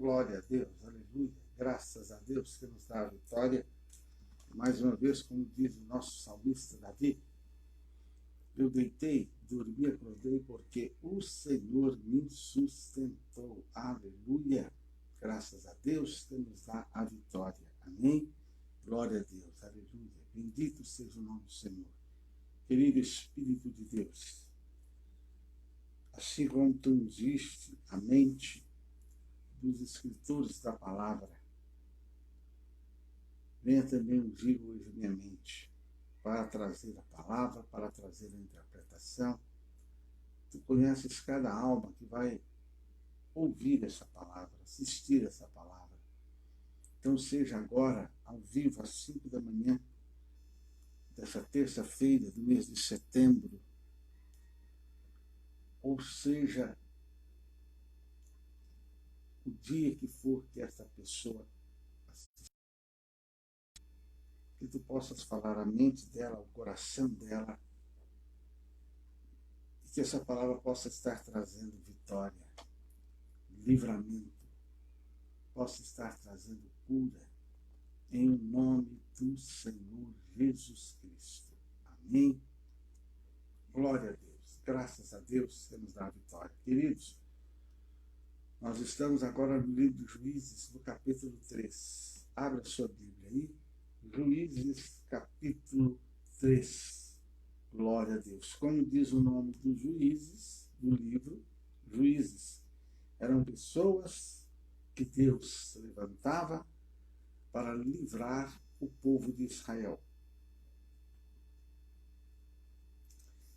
Glória a Deus, aleluia. Graças a Deus que nos dá a vitória. Mais uma vez, como diz o nosso salmista Davi, eu deitei, dormi, acordei, porque o Senhor me sustentou. Aleluia. Graças a Deus que nos dá a vitória. Amém? Glória a Deus, aleluia. Bendito seja o nome do Senhor. Querido Espírito de Deus, assim como tu ungiste a mente dos escritores da palavra, venha também ungir hoje minha mente para trazer a palavra, para trazer a interpretação. Tu conheces cada alma que vai ouvir essa palavra, assistir essa palavra. Então seja agora, ao vivo, às 5 da manhã, dessa terça-feira do mês de setembro, ou seja, o dia que for que essa pessoa assista, que tu possas falar à mente dela, ao coração dela, e que essa palavra possa estar trazendo vitória, livramento, possa estar trazendo cura, em nome do Senhor Jesus Cristo. Amém? Glória a Deus. Graças a Deus que nos dá a vitória. Queridos, nós estamos agora no livro de Juízes, no capítulo 3. Abra a sua Bíblia aí. Juízes, capítulo 3. Glória a Deus. Como diz o nome dos juízes do livro, juízes eram pessoas que Deus levantava para livrar o povo de Israel.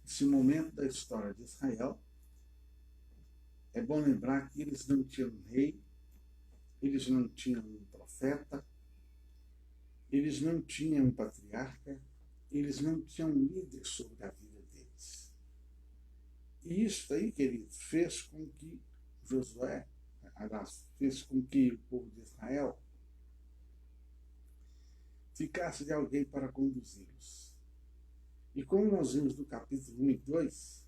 Esse momento da história de Israel, é bom lembrar que eles não tinham um rei, eles não tinham um profeta, eles não tinham um patriarca, eles não tinham um líder sobre a vida deles. E isso aí, queridos, fez com que Josué, aliás, fez com que o povo de Israel ficasse de alguém para conduzi-los. E como nós vimos no capítulo 1 e 2,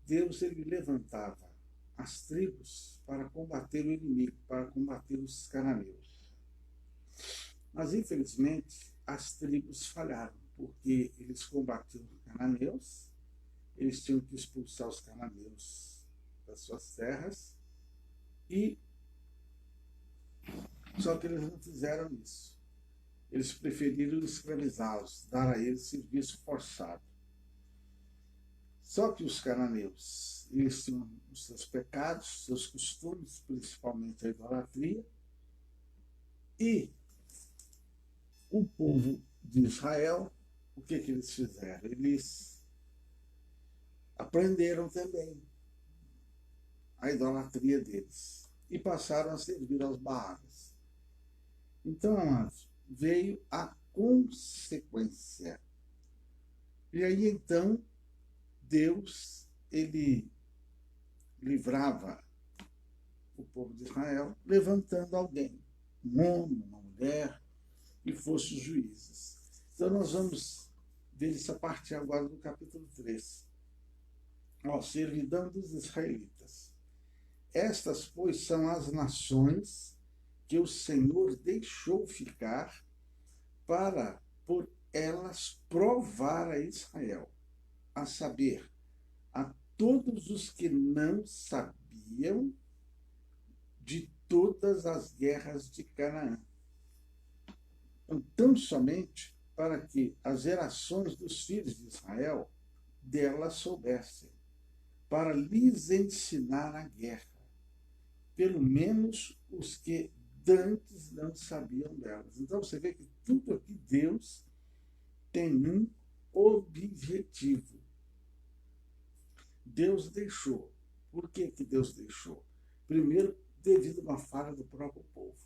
Deus ele levantava as tribos para combater o inimigo, para combater os cananeus. Mas, infelizmente, as tribos falharam, porque eles combatiam os cananeus, eles tinham que expulsar os cananeus das suas terras, só que eles não fizeram isso. Eles preferiram escravizá-los, dar a eles serviço forçado. Só que os cananeus, eles tinham os seus pecados, seus costumes, principalmente a idolatria, e o povo de Israel, o que eles fizeram? Eles aprenderam também a idolatria deles e passaram a servir aos Baals. Então, amados, veio a consequência. E aí, então, Deus, ele livrava o povo de Israel, levantando alguém, um homem, uma mulher, que fosse os juízes. Então, nós vamos ver essa parte agora do capítulo 3. Servidão dos israelitas. Estas, pois, são as nações que o Senhor deixou ficar para, por elas, provar a Israel, a saber, a todos os que não sabiam de todas as guerras de Canaã. Então, somente para que as gerações dos filhos de Israel delas soubessem, para lhes ensinar a guerra, pelo menos os que dantes não sabiam delas. Então, você vê que tudo aqui Deus tem um objetivo. Deus deixou. Por que Deus deixou? Primeiro, devido a uma falha do próprio povo,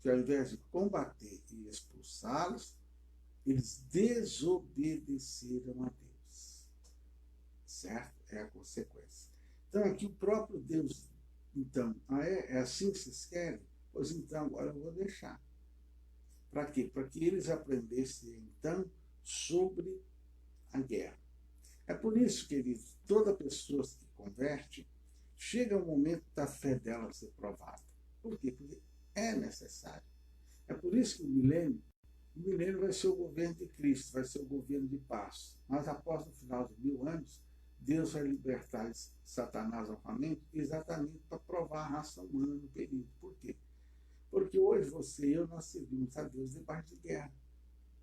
que ao invés de combater e expulsá-los, eles desobedeceram a Deus. Certo? É a consequência. Então, aqui o próprio Deus, então, é assim que vocês querem? Pois então, agora eu vou deixar. Para quê? Para que eles aprendessem, então, sobre a guerra. É por isso, queridos, toda pessoa que converte chega o momento da fé dela ser provada. Por quê? Porque é necessário. É por isso que o milênio vai ser o governo de Cristo, vai ser o governo de paz. Mas após o final de 1000 anos, Deus vai libertar Satanás novamente, exatamente para provar a raça humana no período. Por quê? Porque hoje você e eu, nós servimos a Deus debaixo de guerra,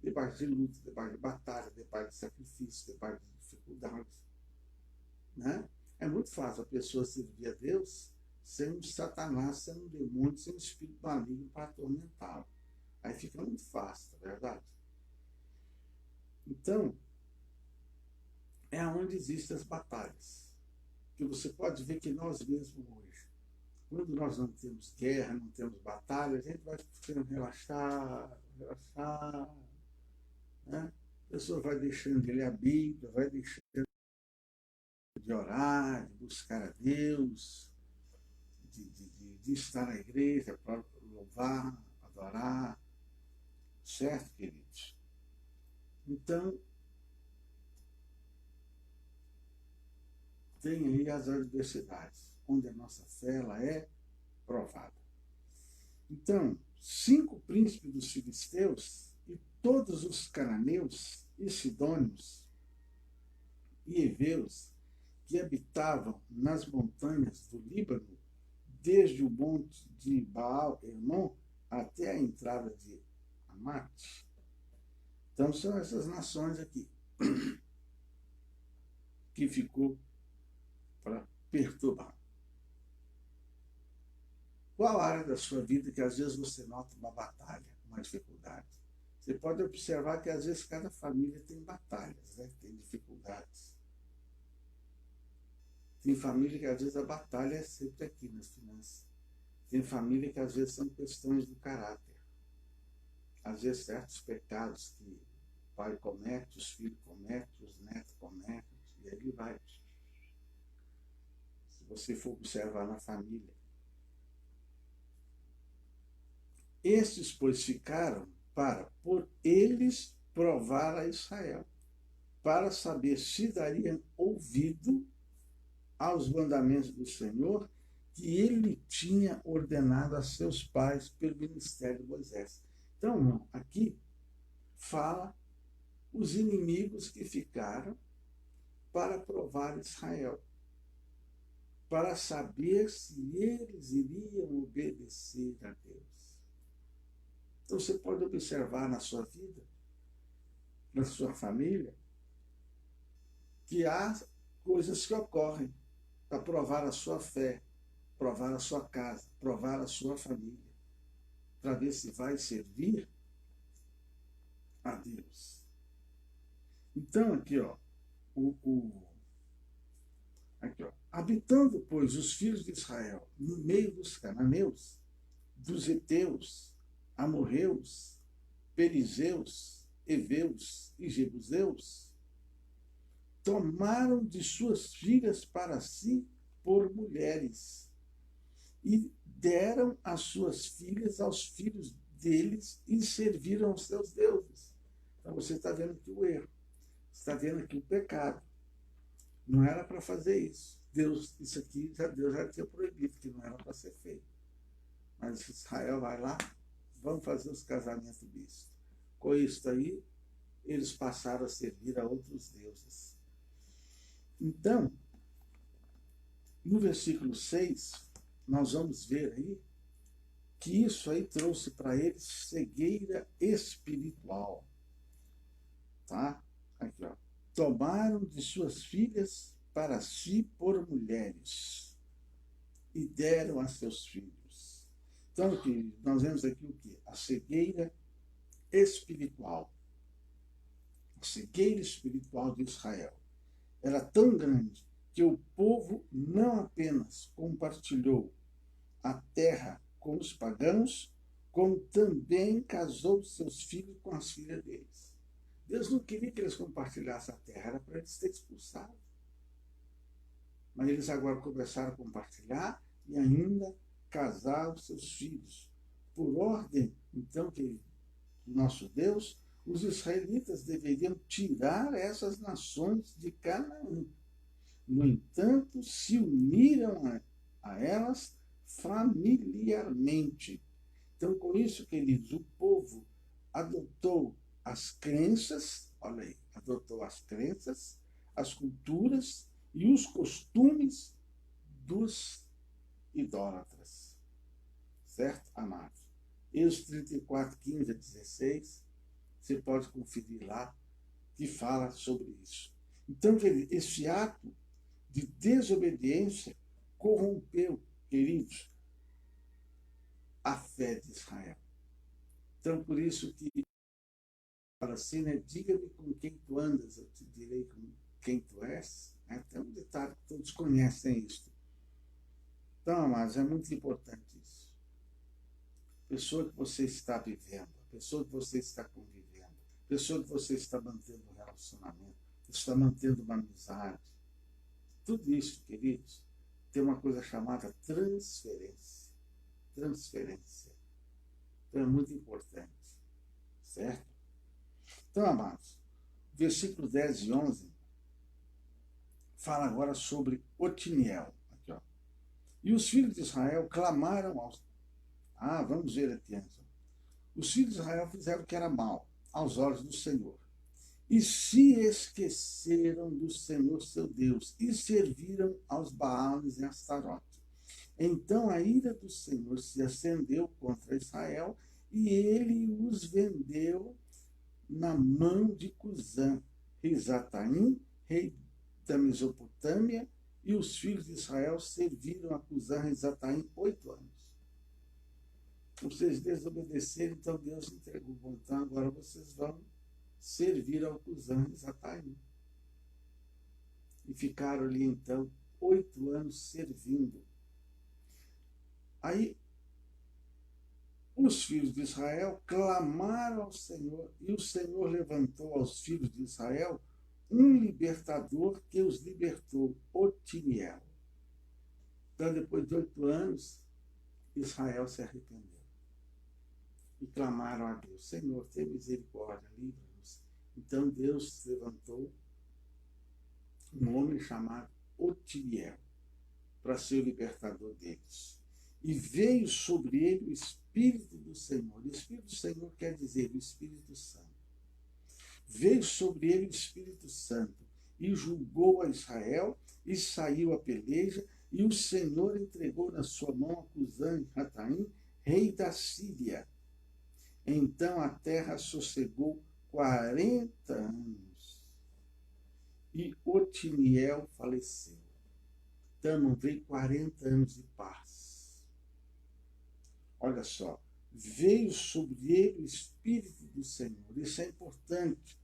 debaixo de luta, debaixo de batalha, debaixo de sacrifício, debaixo de dificuldades. Né? É muito fácil a pessoa servir a Deus sem um Satanás, sem um demônio, sem um espírito maligno para atormentá-lo. Aí fica muito fácil, não é verdade? Então, é onde existem as batalhas. Que você pode ver que nós mesmos hoje, quando nós não temos guerra, não temos batalha, a gente vai ficando relaxar, né? A pessoa vai deixando de ler a Bíblia, vai deixando de orar, de buscar a Deus, de estar na igreja para louvar, adorar, certo, queridos? Então, tem aí as adversidades, onde a nossa fé ela é provada. Então, 5 príncipes dos filisteus e todos os cananeus e sidônios e heveus que habitavam nas montanhas do Líbano, desde o monte de Baal-Hermon até a entrada de Amate. Então, são essas nações aqui que ficou para perturbar. Qual área da sua vida que às vezes você nota uma batalha, uma dificuldade? Você pode observar que às vezes cada família tem batalhas, né? Tem dificuldades. Tem família que às vezes a batalha é sempre aqui nas finanças. Tem família que às vezes são questões do caráter. Às vezes certos pecados que o pai comete, os filhos cometem, os netos cometem, e aí vai. Se você for observar na família. Estes, pois, ficaram para, por eles, provar a Israel, para saber se dariam ouvido aos mandamentos do Senhor que ele tinha ordenado a seus pais pelo ministério de Moisés. Então, aqui fala os inimigos que ficaram para provar Israel, para saber se eles iriam obedecer a Deus. Então, você pode observar na sua vida, na sua família, que há coisas que ocorrem para provar a sua fé, provar a sua casa, provar a sua família, para ver se vai servir a Deus. Então, aqui, ó, aqui, ó, habitando, pois, os filhos de Israel no meio dos cananeus, dos heteus, amorreus, perizeus, heveus e jebuseus, tomaram de suas filhas para si por mulheres e deram as suas filhas aos filhos deles e serviram aos seus deuses. Então você está vendo aqui o erro, você está vendo aqui o pecado. Não era para fazer isso. Deus, isso aqui, Deus já tinha proibido, que não era para ser feito. Mas Israel vai lá, vamos fazer os casamentos mistos. Com isso aí, eles passaram a servir a outros deuses. Então, no versículo 6, nós vamos ver aí que isso aí trouxe para eles cegueira espiritual. Tá? Aqui, ó. Tomaram de suas filhas para si por mulheres e deram a seus filhos. Então, aqui, nós vemos aqui o quê? A cegueira espiritual. A cegueira espiritual de Israel era tão grande que o povo não apenas compartilhou a terra com os pagãos, como também casou seus filhos com as filhas deles. Deus não queria que eles compartilhassem a terra, era para eles terem expulsado. Mas eles agora começaram a compartilhar e ainda casar os seus filhos. Por ordem, então, que nosso Deus, os israelitas deveriam tirar essas nações de Canaã. No entanto, se uniram a elas familiarmente. Então, com isso, queridos, o povo adotou as crenças, olha aí, adotou as crenças, as culturas e os costumes dos idólatras. Certo, amados? Êxodo 34, 15 a 16, você pode conferir lá, que fala sobre isso. Então, esse ato de desobediência corrompeu, queridos, a fé de Israel. Então, por isso que fala assim, né? Diga-me com quem tu andas, eu te direi com quem tu és. Tem um detalhe que todos conhecem isso. Então, amados, é muito importante isso. A pessoa que você está vivendo, a pessoa que você está convivendo, a pessoa que você está mantendo um relacionamento, está mantendo uma amizade. Tudo isso, queridos, tem uma coisa chamada transferência. Transferência. Então é muito importante. Certo? Então, amados, versículos 10 e 11 fala agora sobre Otiniel. Aqui, ó. E os filhos de Israel clamaram aos... vamos ver aqui, então. Os filhos de Israel fizeram o que era mal aos olhos do Senhor. E se esqueceram do Senhor seu Deus e serviram aos Baales e Astarote. Então a ira do Senhor se acendeu contra Israel e ele os vendeu na mão de Cusã, rei Zataim, rei da Mesopotâmia, e os filhos de Israel serviram a Cusã, rei Zataim, 8 anos. Vocês desobedeceram, então Deus entregou. Bom, então agora vocês vão servir ao Cusã, rei Zataim. E ficaram ali, então, 8 anos servindo. Aí, os filhos de Israel clamaram ao Senhor, e o Senhor levantou aos filhos de Israel um libertador que os libertou, Otiniel. Então, depois de 8 anos, Israel se arrependeu. E clamaram a Deus, Senhor, tem misericórdia, livra-nos. Então Deus levantou um homem chamado Otiniel para ser o libertador deles. E veio sobre ele o Espírito do Senhor. O Espírito do Senhor quer dizer o Espírito Santo. Veio sobre ele o Espírito Santo e julgou a Israel e saiu a peleja, e o Senhor entregou na sua mão a Cusã e Rataim, rei da Síria. Então a terra sossegou 40 anos e Otiniel faleceu. Então não veio 40 anos de paz. Olha só, veio sobre ele o Espírito do Senhor. Isso é importante.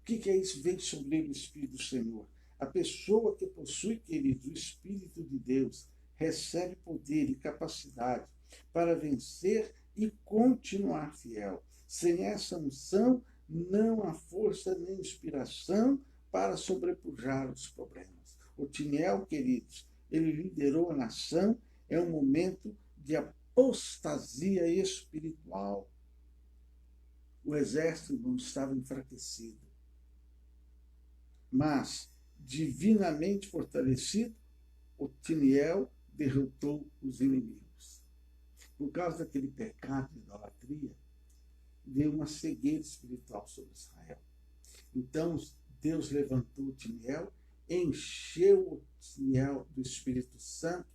O que é isso? Veio sobre ele o Espírito do Senhor. A pessoa que possui, queridos, o Espírito de Deus, recebe poder e capacidade para vencer e continuar fiel. Sem essa unção, não há força nem inspiração para sobrepujar os problemas. Otiniel, queridos, ele liderou a nação, é um momento de apostasia espiritual. O exército não estava enfraquecido, mas, divinamente fortalecido, Otiniel derrotou os inimigos. Por causa daquele pecado de idolatria, veio uma cegueira espiritual sobre Israel. Então, Deus levantou Otiniel, encheu Otiniel do Espírito Santo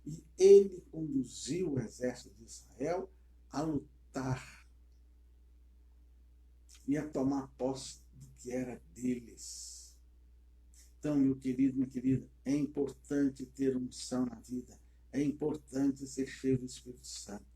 e ele conduziu o exército de Israel a lutar e a tomar posse do que era deles. Então, meu querido, minha querida, é importante ter unção na vida. É importante ser cheio do Espírito Santo.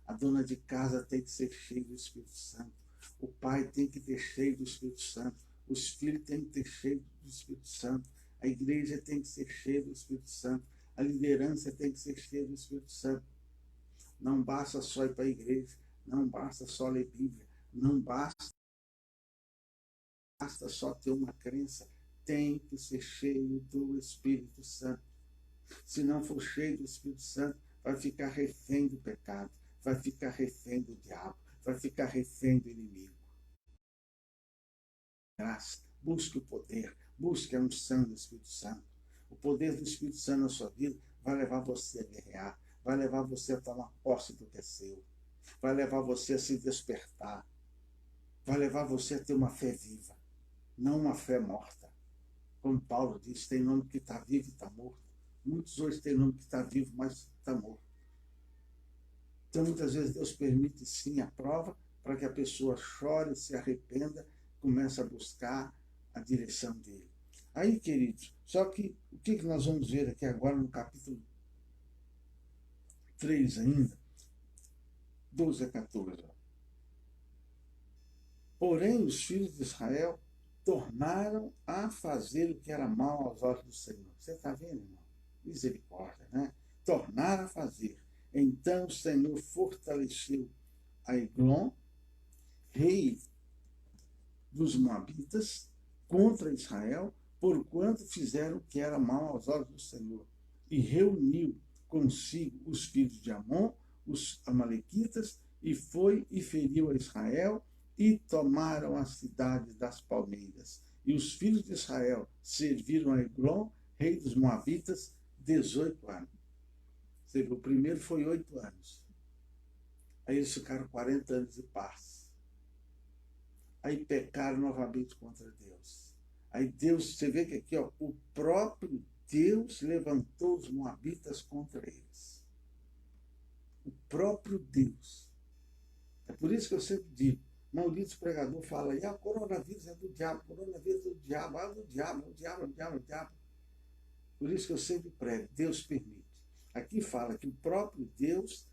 A dona de casa tem que ser cheia do Espírito Santo. O pai tem que ter cheio do Espírito Santo. Os filhos têm que ter cheio do Espírito Santo. A igreja tem que ser cheia do Espírito Santo. A liderança tem que ser cheia do Espírito Santo. Não basta só ir para a igreja. Não basta só ler Bíblia. Não basta só ter uma crença. Tem que ser cheio do Espírito Santo. Se não for cheio do Espírito Santo, vai ficar refém do pecado, vai ficar refém do diabo, vai ficar refém do inimigo. Graça, busque o poder, Busque a unção do Espírito Santo. O poder do Espírito Santo na sua vida vai levar você a guerrear, vai levar você a tomar posse do que é seu, vai levar você a se despertar, vai levar você a ter uma fé viva, não uma fé morta. Como Paulo diz, tem nome que está vivo e está morto. Muitos hoje têm nome que está vivo, mas está morto. Então, muitas vezes, Deus permite, sim, a prova para que a pessoa chore, se arrependa, comece a buscar a direção dele. Aí, queridos, só que o que nós vamos ver aqui agora no capítulo 3 ainda, 12 a 14. Porém, os filhos de Israel tornaram a fazer o que era mal aos olhos do Senhor. Você está vendo, irmão? Misericórdia, né? Tornaram a fazer. Então o Senhor fortaleceu a Eglon, rei dos Moabitas, contra Israel, porquanto fizeram o que era mal aos olhos do Senhor. E reuniu consigo os filhos de Amon, os amalequitas, e foi e feriu a Israel, e tomaram a cidade das palmeiras. E os filhos de Israel serviram a Eglon, rei dos Moabitas, 18 anos. O primeiro foi 8 anos. Aí eles ficaram 40 anos de paz. Aí pecaram novamente contra Deus. Aí Deus, você vê que aqui, ó, o próprio Deus levantou os moabitas contra eles. O próprio Deus. É por isso que eu sempre digo, maldito pregador fala, e a coronavírus é do diabo, coronavírus é do diabo, é do diabo, é o diabo, é o diabo, é o diabo. Por isso que eu sempre prego, Deus permite. Aqui fala que o próprio Deus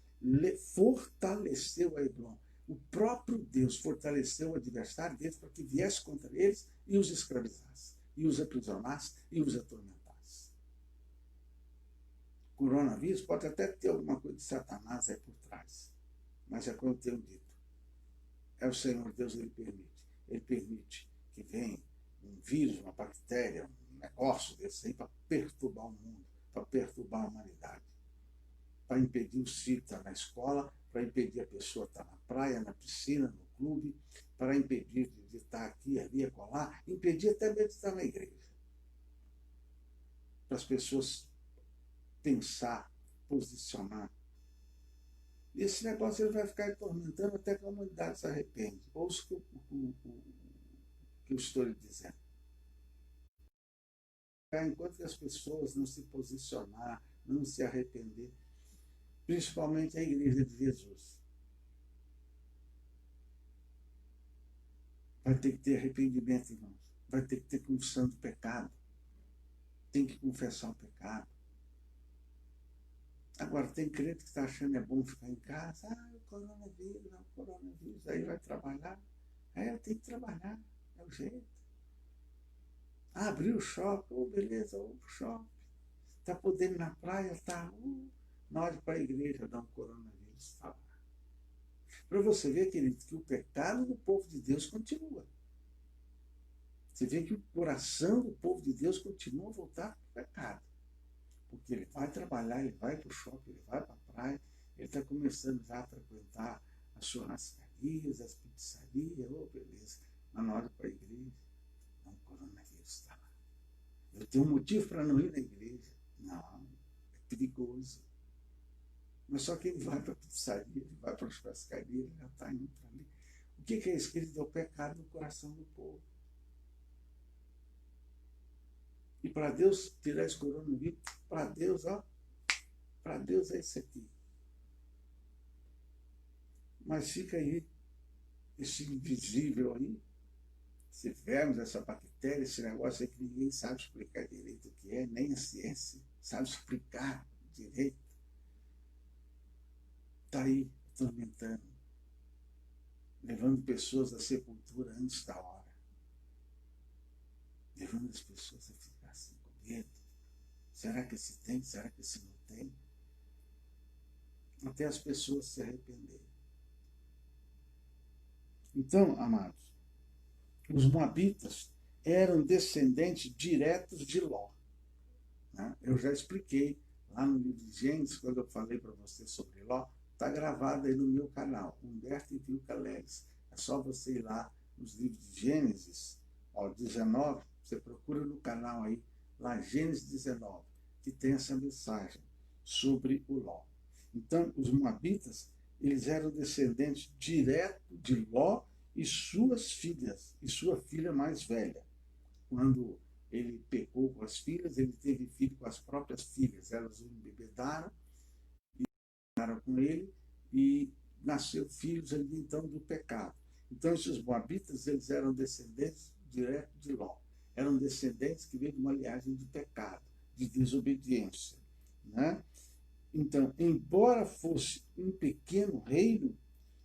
fortaleceu a Eglon. O próprio Deus fortaleceu o adversário deles para que viesse contra eles e os escravizasse, e os aprisionasse, e os atormentasse. O coronavírus pode até ter alguma coisa de Satanás aí por trás, mas é como eu tenho dito, é o Senhor Deus, Ele permite. Ele permite que venha um vírus, uma bactéria, um negócio desse aí para perturbar o mundo, para perturbar a humanidade, para impedir o filho de estar na escola, para impedir a pessoa de estar na praia, na piscina, no clube, para impedir de estar aqui, ali, acolá, impedir até mesmo de estar na igreja. Para as pessoas pensar, posicionar. E esse negócio ele vai ficar atormentando até que a humanidade se arrepende. Ouça o que eu estou lhe dizendo. Enquanto as pessoas não se posicionar, não se arrepender, principalmente a igreja de Jesus, vai ter que ter arrependimento, irmãos. Vai ter que ter confissão do pecado. Tem que confessar o pecado. Agora, tem crente que está achando é bom ficar em casa. O coronavírus, não, o coronavírus. Aí vai trabalhar. Aí eu tenho que trabalhar. É o jeito. Abriu o shopping. Oh, beleza, o shopping. Está podendo ir na praia, tá. Na hora de ir para a igreja, dá um coronavírus. Tá. Para você ver, querido, que o pecado do povo de Deus continua. Você vê que o coração do povo de Deus continua a voltar para o pecado. Porque ele vai trabalhar, ele vai para o shopping, ele vai para a praia, ele está começando já a frequentar as churrascarias, as pizzarias, oh, beleza. Mas na hora para a igreja, não, o coronavírus está lá. Eu tenho um motivo para não ir na igreja. Não, é perigoso. Mas só que ele vai para a pizzaria, ele vai para a churrascaria, ele já está indo para ali. O que é escrito? É o pecado no coração do povo. E para Deus tirar esse coronavírus, para Deus, ó, para Deus é isso aqui. Mas fica aí, esse invisível aí, se tivermos essa bactéria, esse negócio aí que ninguém sabe explicar direito o que é, nem a ciência sabe explicar direito, está aí atormentando, levando pessoas à sepultura antes da hora, levando as pessoas a ficar assim com medo. Será que esse tem? Será que esse não tem? Até as pessoas se arrependerem. Então, amados, os moabitas eram descendentes diretos de Ló. Né? Eu já expliquei lá no livro de Gênesis, quando eu falei para você sobre Ló, está gravado aí no meu canal, Humberto e Vilca Leles. É só você ir lá nos livros de Gênesis, ó, 19, Você procura no canal aí, lá Gênesis 19, que tem essa mensagem sobre o Ló. Então, os moabitas, eles eram descendentes direto de Ló e suas filhas, e sua filha mais velha. Quando ele pecou com as filhas, ele teve filho com as próprias filhas. Elas o embebedaram, ficaram com ele, e nasceu filhos ali então do pecado. Então, esses moabitas, eles eram descendentes direto de Ló. Eram descendentes que veio de uma linhagem de pecado, de desobediência, né? Então, embora fosse um pequeno reino,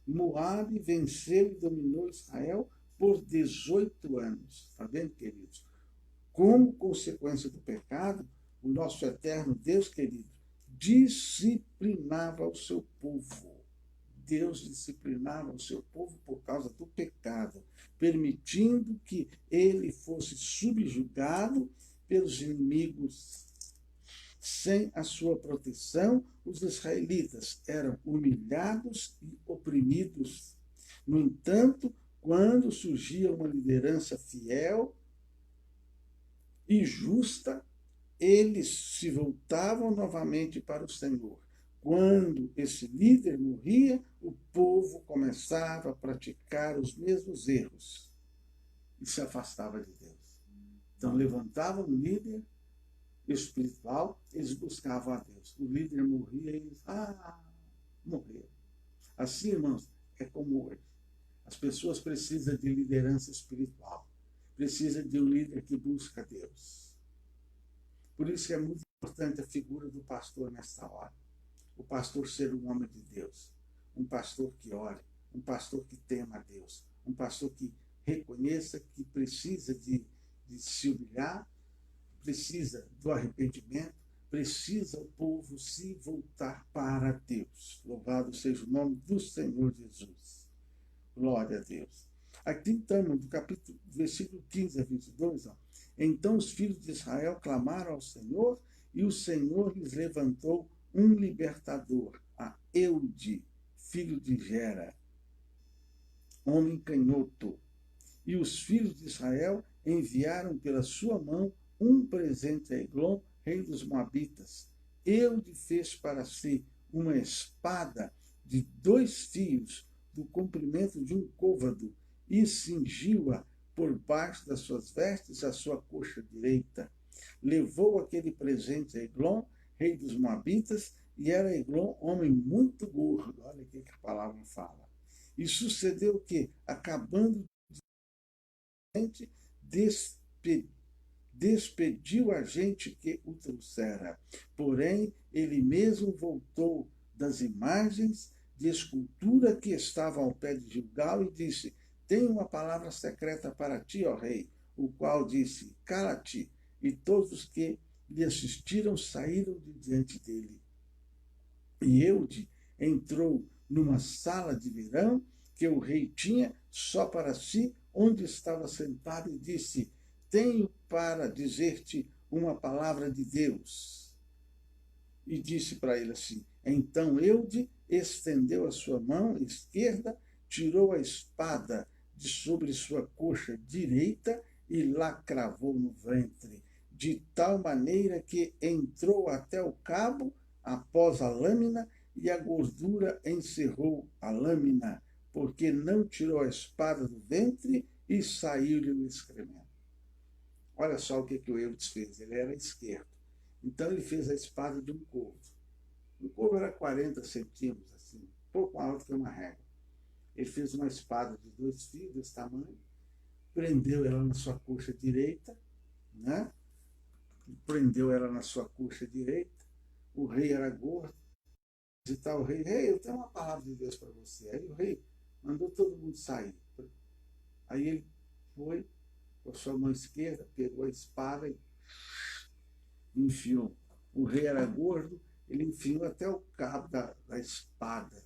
Moabe venceu e dominou Israel por 18 anos. Está vendo, queridos? Como consequência do pecado, o nosso eterno Deus, querido, disciplinava o seu povo. Deus disciplinava o seu povo por causa do pecado, permitindo que ele fosse subjugado pelos inimigos. Sem a sua proteção, os israelitas eram humilhados e oprimidos. No entanto, quando surgia uma liderança fiel e justa, eles se voltavam novamente para o Senhor. Quando esse líder morria, o povo começava a praticar os mesmos erros e se afastava de Deus. Então, levantavam um líder espiritual, eles buscavam a Deus. O líder morria e eles, morreram. Assim, irmãos, é como hoje. As pessoas precisam de liderança espiritual. Precisam de um líder que busca Deus. Por isso que é muito importante a figura do pastor nessa hora. O pastor ser um homem de Deus. Um pastor que ore. Um pastor que tema a Deus. Um pastor que reconheça que precisa de se humilhar, precisa do arrependimento, precisa o povo se voltar para Deus. Louvado seja o nome do Senhor Jesus. Glória a Deus. Aqui estamos, do capítulo, versículo 15 a 22, ó. Então os filhos de Israel clamaram ao Senhor, e o Senhor lhes levantou um libertador, a Eude, filho de Gera, homem canhoto. E os filhos de Israel enviaram pela sua mão um presente a Eglon, rei dos Moabitas. Eude fez para si uma espada de 2 fios, do comprimento de um côvado, e cingiu-a por baixo das suas vestes à sua coxa direita. Levou aquele presente a Eglon, rei dos Moabitas, e era Eglon homem muito gordo. Olha o que a palavra fala. E sucedeu que, acabando de despediu a gente que o trouxera. Porém, ele mesmo voltou das imagens de escultura que estavam ao pé de Gilgal e disse: tenho uma palavra secreta para ti, ó rei. O qual disse: cala-te. E todos os que lhe assistiram saíram de diante dele. E Eude entrou numa sala de verão que o rei tinha só para si, onde estava sentado, e disse: tenho para dizer-te uma palavra de Deus. E disse para ele assim: então Eude estendeu a sua mão esquerda, tirou a espada de sobre sua coxa direita e lá cravou no ventre, de tal maneira que entrou até o cabo após a lâmina, e a gordura encerrou a lâmina, porque não tirou a espada do ventre, e saiu-lhe o excremento. Olha só o que o Eudes fez. Ele era esquerdo. Então ele fez a espada de um corvo. O corvo era 40 centímetros, assim, pouco alto que uma régua. Ele fez uma espada de 2 fios desse tamanho, prendeu ela na sua coxa direita, né? Prendeu ela na sua coxa direita. O rei era gordo. E tal, o rei: rei, eu tenho uma palavra de Deus para você. Aí o rei mandou todo mundo sair. Aí ele foi com a sua mão esquerda, pegou a espada e enfiou. O rei era gordo, ele enfiou até o cabo da espada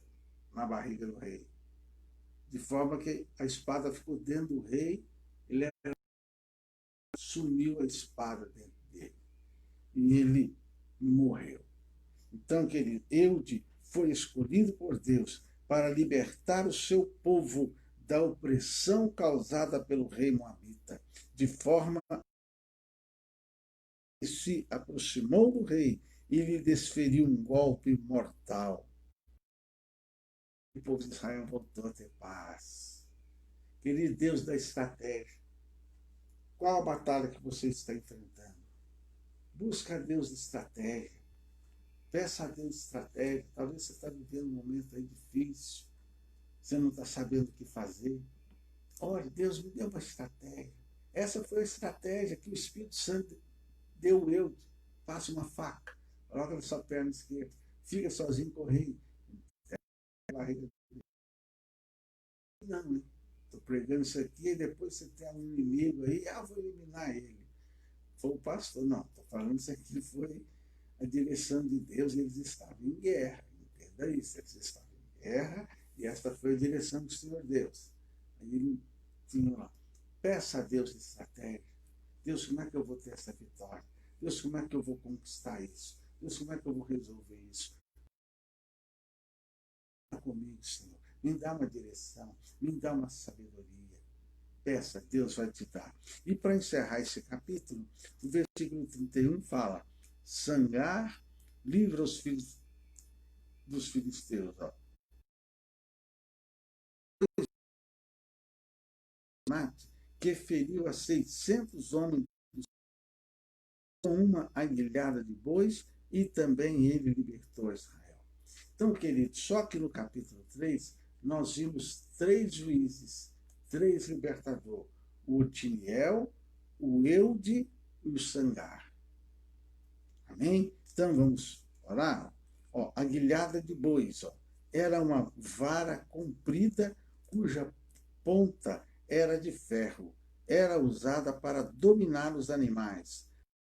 na barriga do rei. De forma que a espada ficou dentro do rei, ele sumiu a espada dentro dele. E ele morreu. Então, querido, Eude foi escolhido por Deus para libertar o seu povo da opressão causada pelo rei moabita, de forma se aproximou do rei e lhe desferiu um golpe mortal. O povo de Israel voltou a ter paz. Querido Deus da estratégia, qual a batalha que você está enfrentando? Busca a Deus de estratégia. Peça a Deus estratégia. Talvez você está vivendo um momento aí difícil. Você não está sabendo o que fazer. Olha, Deus me deu uma estratégia. Essa foi a estratégia que o Espírito Santo deu eu. Faça uma faca. Coloca na sua perna esquerda. Fica sozinho correndo. Não, hein? Estou pregando isso aqui e depois você tem um inimigo aí. Vou eliminar ele. Foi o pastor. Não, estou falando isso aqui foi a direção de Deus, eles estavam em guerra. Entenda isso, eles estavam em guerra e esta foi a direção do Senhor Deus. Aí ele tinha lá, peça a Deus estratégia. Deus, como é que eu vou ter essa vitória? Deus, como é que eu vou conquistar isso? Deus, como é que eu vou resolver isso? Comigo, Senhor. Me dá uma direção, me dá uma sabedoria. Peça, Deus vai te dar. E para encerrar esse capítulo, o versículo 31 fala: Sangar livra os filhos dos filisteus. Ó. Que feriu a 600 homens com uma aguilhada de bois e também ele libertou Israel. Então, querido, só que no capítulo 3 nós vimos 3 juízes, 3 libertadores: o Otiniel, o Eude e o Sangar. Amém? Então vamos orar. Ó, aguilhada de bois. Ó. Era uma vara comprida cuja ponta era de ferro. Era usada para dominar os animais.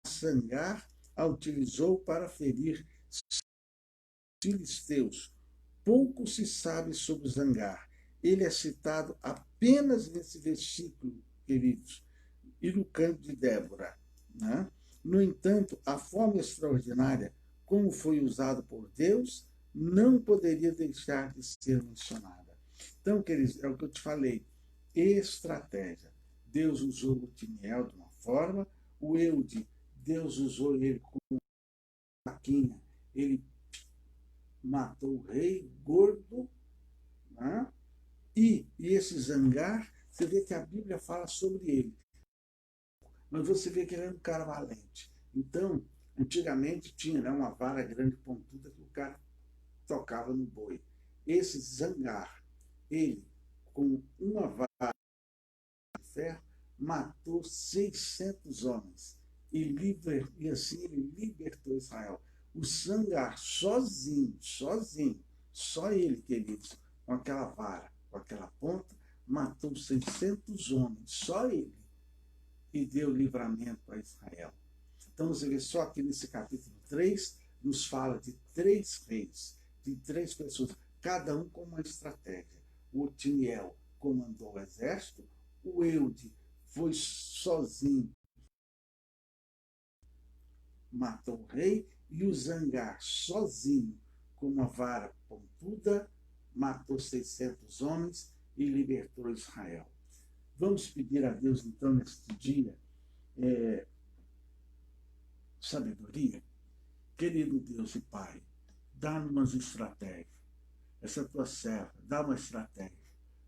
Sangar a utilizou para ferir filisteus. Pouco se sabe sobre Zangar. Ele é citado apenas nesse versículo, queridos, e no canto de Débora. Né? No entanto, a forma extraordinária como foi usado por Deus não poderia deixar de ser mencionada. Então, queridos, é o que eu te falei, estratégia. Deus usou o Tiniel de uma forma, o Eude, Deus usou ele com uma faquinha, ele matou o rei gordo, né? E esse Zangar, você vê que a Bíblia fala sobre ele. Mas você vê que ele era um cara valente. Então, antigamente tinha, né, uma vara grande pontuda que o cara tocava no boi. Esse Zangar, ele, com uma vara de ferro, matou 600 homens. E assim ele libertou Israel. O Zangar sozinho, só ele, queridos, com aquela vara, com aquela ponta, matou 600 homens, só ele, e deu livramento a Israel. Então você vê só que nesse capítulo 3 nos fala de 3 reis, de 3 pessoas, cada um com uma estratégia. O Otiniel comandou o exército, o Eude foi sozinho, matou o rei, e o Zangar sozinho, com uma vara pontuda, matou 600 homens e libertou Israel. Vamos pedir a Deus, então, neste dia, sabedoria. Querido Deus e Pai, dá-nos estratégia. Essa tua serva, dá uma estratégia.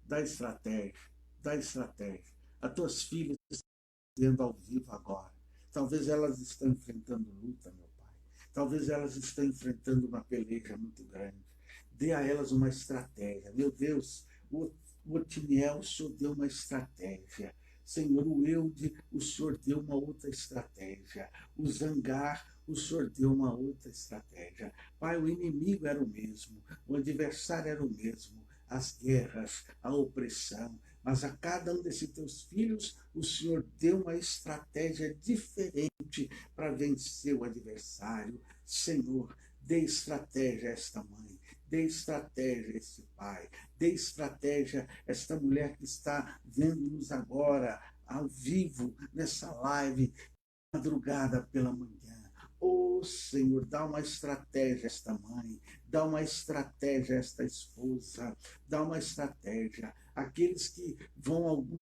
Dá estratégia, dá estratégia. As tuas filhas estão vendo ao vivo agora. Talvez elas estão enfrentando luta, meu Pai. Talvez elas estão enfrentando uma peleja muito grande. Dê a elas uma estratégia. Meu Deus, o Otiniel, o Senhor deu uma estratégia. Senhor, o Eude, o Senhor deu uma outra estratégia. O Zangar, o Senhor deu uma outra estratégia. Pai, o inimigo era o mesmo, o adversário era o mesmo, as guerras, a opressão, mas a cada um desses teus filhos, o Senhor deu uma estratégia diferente para vencer o adversário. Senhor, dê estratégia a esta mãe, dê estratégia a este pai, dê estratégia a esta mulher que está vendo-nos agora, ao vivo, nessa live, madrugada pela manhã. Oh, Senhor, dá uma estratégia a esta mãe, dá uma estratégia a esta esposa, dá uma estratégia. Aqueles que vão alguma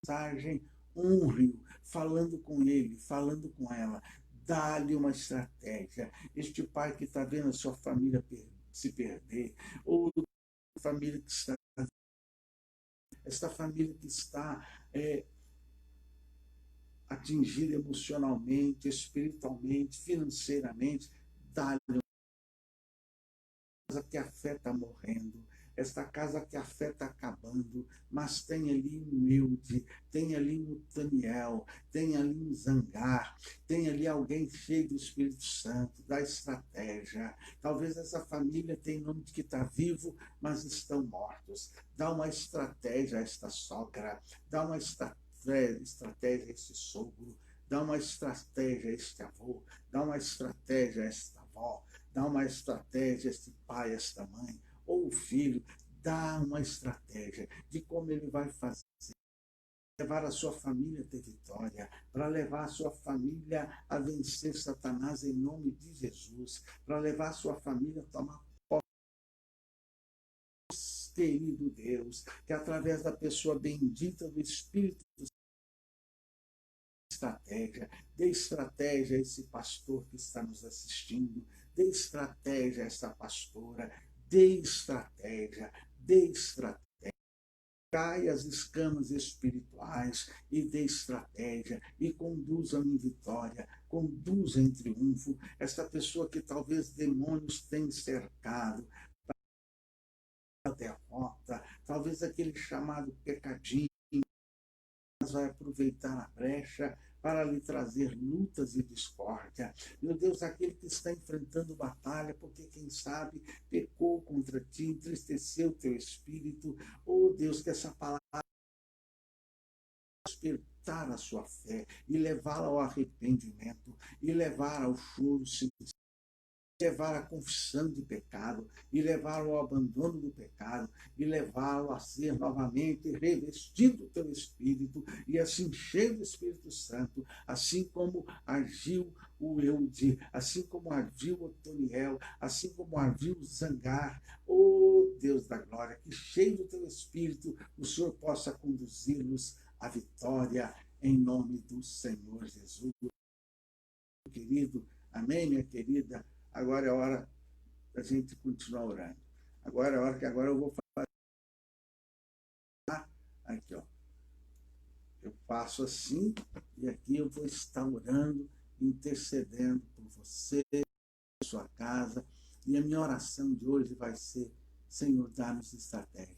mensagem honre-o, falando com ele, falando com ela. Dá-lhe uma estratégia. Este pai que está vendo a sua família se perder, ou a família que está, esta família que está atingida emocionalmente, espiritualmente, financeiramente, dá-lhe casa que a fé está morrendo, esta casa que a fé está acabando, mas tem ali um Eude, tem ali um Daniel, tem ali um Zangar, tem ali alguém cheio do Espírito Santo, da estratégia. Talvez essa família tenha nome de que está vivo, mas estão mortos. Dá uma estratégia a esta sogra, dá uma estratégia a este sogro, dá uma estratégia a este avô, dá uma estratégia a esta avó, dá uma estratégia a este pai, a esta mãe, ou o filho, dá uma estratégia de como ele vai fazer, levar a sua família a ter vitória, para levar a sua família a vencer Satanás em nome de Jesus, para levar a sua família a tomar posse, querido Deus, que através da pessoa bendita do Espírito estratégia, dê estratégia a esse pastor que está nos assistindo, dê estratégia a essa pastora, dê estratégia, dê estratégia. Cai as escamas espirituais e dê estratégia e conduza em vitória, conduza em triunfo. Esta pessoa que talvez demônios tenham cercado, a derrota, talvez aquele chamado pecadinho, vai aproveitar a brecha para lhe trazer lutas e discórdia. Meu Deus, aquele que está enfrentando batalha, porque quem sabe pecou contra ti, entristeceu teu espírito. Oh Deus, que essa palavra despertar a sua fé e levá-la ao arrependimento e levar ao choro, levar à confissão de pecado, e levá-lo ao abandono do pecado, e levá-lo a ser novamente revestido pelo Espírito, e assim cheio do Espírito Santo, assim como agiu o Eude, assim como agiu o Otoniel, assim como agiu o Zangar. Oh Deus da glória, que cheio do teu Espírito o Senhor possa conduzi-los à vitória, em nome do Senhor Jesus. Querido, amém, minha querida? Agora é a hora da gente continuar orando. Agora é a hora que agora eu vou falar. Aqui, ó. Eu faço assim e aqui eu vou estar orando, intercedendo por você, por sua casa. E a minha oração de hoje vai ser: Senhor, dá-nos estratégia.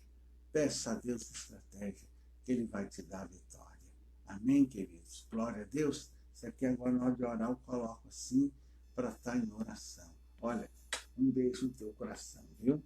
Peça a Deus estratégia, que Ele vai te dar a vitória. Amém, queridos? Glória a Deus. Isso aqui agora, na hora de orar, eu coloco assim para estar em oração. Olha, um beijo no teu coração, viu?